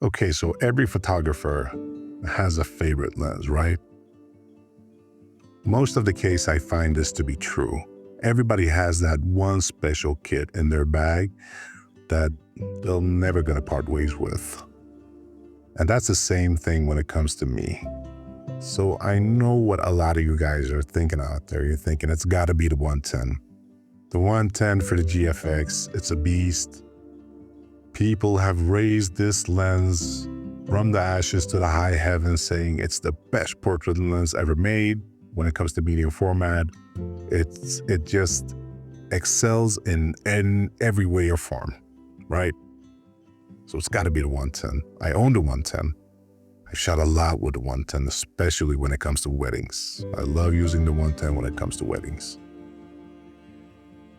Okay, so every photographer has a favorite lens, right? Most of the case, I find this to be true. Everybody has that one special kit in their bag that they're never gonna part ways with. And that's the same thing when it comes to me. So I know what a lot of you guys are thinking out there. You're thinking it's gotta be the 110. The 110 for the GFX, it's a beast. People have raised this lens from the ashes to the high heavens, saying it's the best portrait lens ever made when it comes to medium format. It just excels in every way or form, right? So it's got to be the 110. I own the 110. I shot a lot with the 110, especially when it comes to weddings. I love using the 110 when it comes to weddings.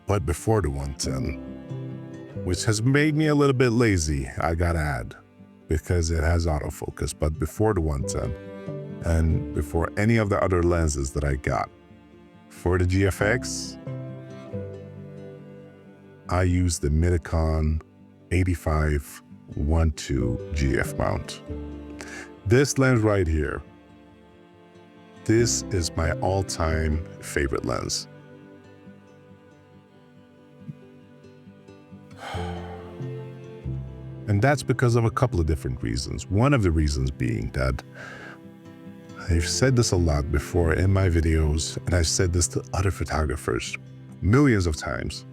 But before the 110, which has made me a little bit lazy, I gotta add, because it has autofocus. But before the 110, and before any of the other lenses that I got, for the GFX, I used the Mitakon 85mm GF mount. This lens right here, this is my all-time favorite lens. And that's because of a couple of different reasons. One of the reasons being that I've said this a lot before in my videos, and I've said this to other photographers millions of times.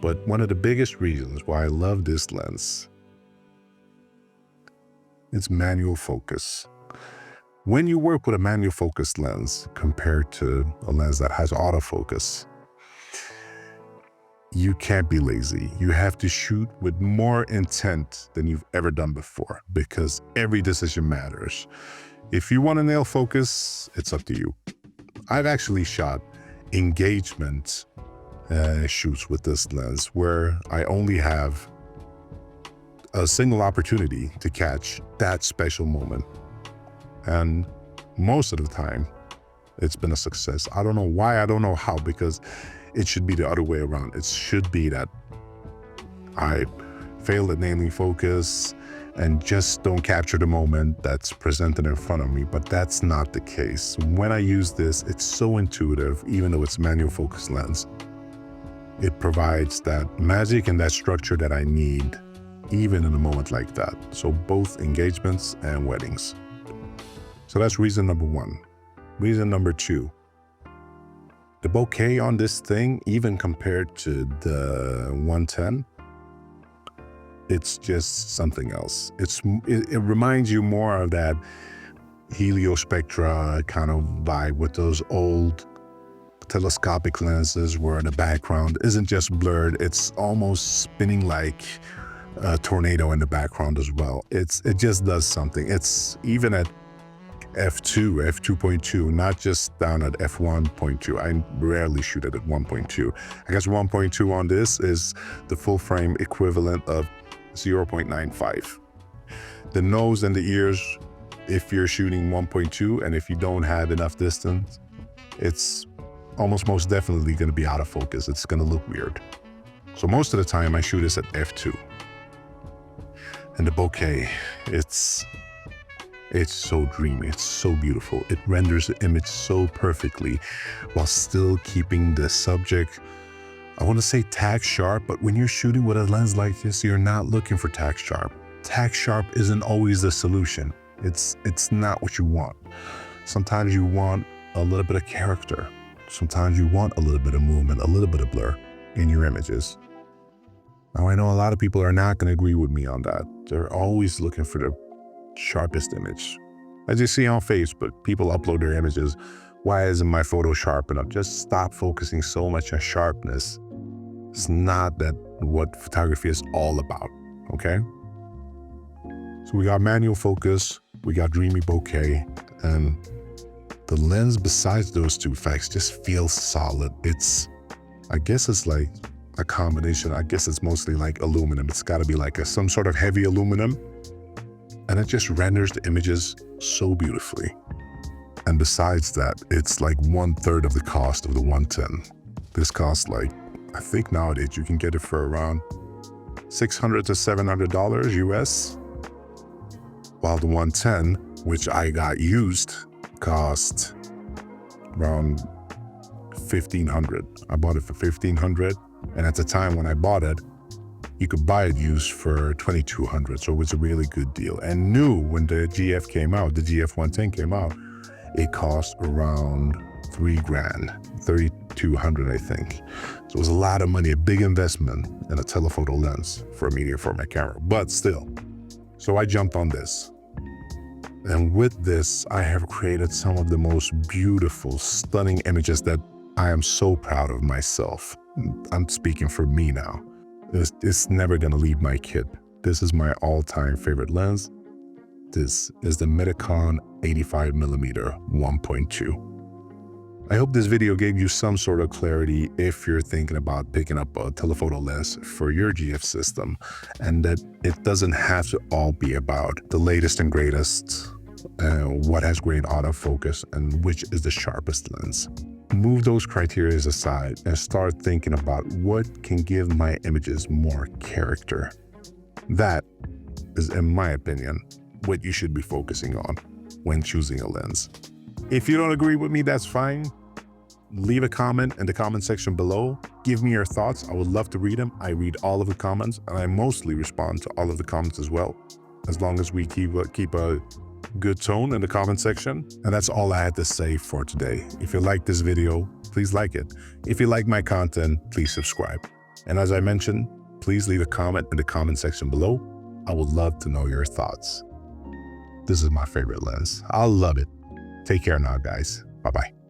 But one of the biggest reasons why I love this lens, it's manual focus. When you work with a manual focus lens compared to a lens that has autofocus, you can't be lazy. You have to shoot with more intent than you've ever done before because every decision matters. If you want to nail focus, it's up to you. I've actually shot engagement shoots with this lens where I only have a single opportunity to catch that special moment. And most of the time, it's been a success. I don't know why, I don't know how, because it should be the other way around. It should be that I fail at nailing focus and just don't capture the moment that's presented in front of me, but that's not the case. When I use this, it's so intuitive, even though it's a manual focus lens. It provides that magic and that structure that I need, even in a moment like that. So both engagements and weddings. So that's reason number one. Reason number two, the bokeh on this thing, even compared to the 110, it's just something else. It reminds you more of that heliospectra kind of vibe with those old telescopic lenses where the background isn't just blurred, it's almost spinning like a tornado in the background as well. It just does something. It's even at f2, f2.2, not just down at f1.2. I rarely shoot it at 1.2. I guess 1.2 on this is the full frame equivalent of 0.95. The nose and the ears, if you're shooting 1.2 and if you don't have enough distance, it's almost most definitely going to be out of focus. It's going to look weird. So most of the time I shoot this at f2. And the bokeh, it's so dreamy, it's so beautiful. It renders the image so perfectly while still keeping the subject, I want to say tack sharp, but when you're shooting with a lens like this, you're not looking for tack sharp. Tack sharp isn't always the solution. It's not what you want. Sometimes you want a little bit of character. Sometimes you want a little bit of movement, a little bit of blur in your images. Now I know a lot of people are not going to agree with me on that. They're always looking for the sharpest image. As you see on Facebook, people upload their images. Why isn't my photo sharp enough? Just stop focusing so much on sharpness. It's not that what photography is all about, okay? So we got manual focus, we got dreamy bokeh, and the lens besides those two facts just feels solid. I guess it's like a combination. I guess it's mostly like aluminum. It's got to be like some sort of heavy aluminum. And it just renders the images so beautifully. And besides that, it's like 1/3 of the cost of the 110. This costs like, I think nowadays you can get it for around $600 to $700 US. while the 110, which I got used, cost around $1,500. I bought it for $1,500, and at the time when I bought it, you could buy it used for $2,200, so it was a really good deal. And new when the GF came out, the GF 110 came out, it cost around $3,000, $3,200, I think. So it was a lot of money, a big investment in a telephoto lens for a medium format camera, but still. So I jumped on this. And with this, I have created some of the most beautiful, stunning images that I am so proud of myself. I'm speaking for me now. It's never gonna leave my kit. This is my all-time favorite lens. This is the Mitakon 85mm 1.2. I hope this video gave you some sort of clarity if you're thinking about picking up a telephoto lens for your GF system, and that it doesn't have to all be about the latest and greatest, what has great autofocus, and which is the sharpest lens. Move those criteria aside and start thinking about what can give my images more character. That is, in my opinion, what you should be focusing on when choosing a lens. If you don't agree with me, that's fine. Leave a comment in the comment section below. Give me your thoughts. I would love to read them. I read all of the comments, and I mostly respond to all of the comments as well, as long as we keep a good tone in the comment section. And that's all I had to say for today. If you like this video, please like it. If you like my content, please subscribe. And as I mentioned, please leave a comment in the comment section below. I would love to know your thoughts. This is my favorite lens. I love it. Take care now, guys. Bye-bye.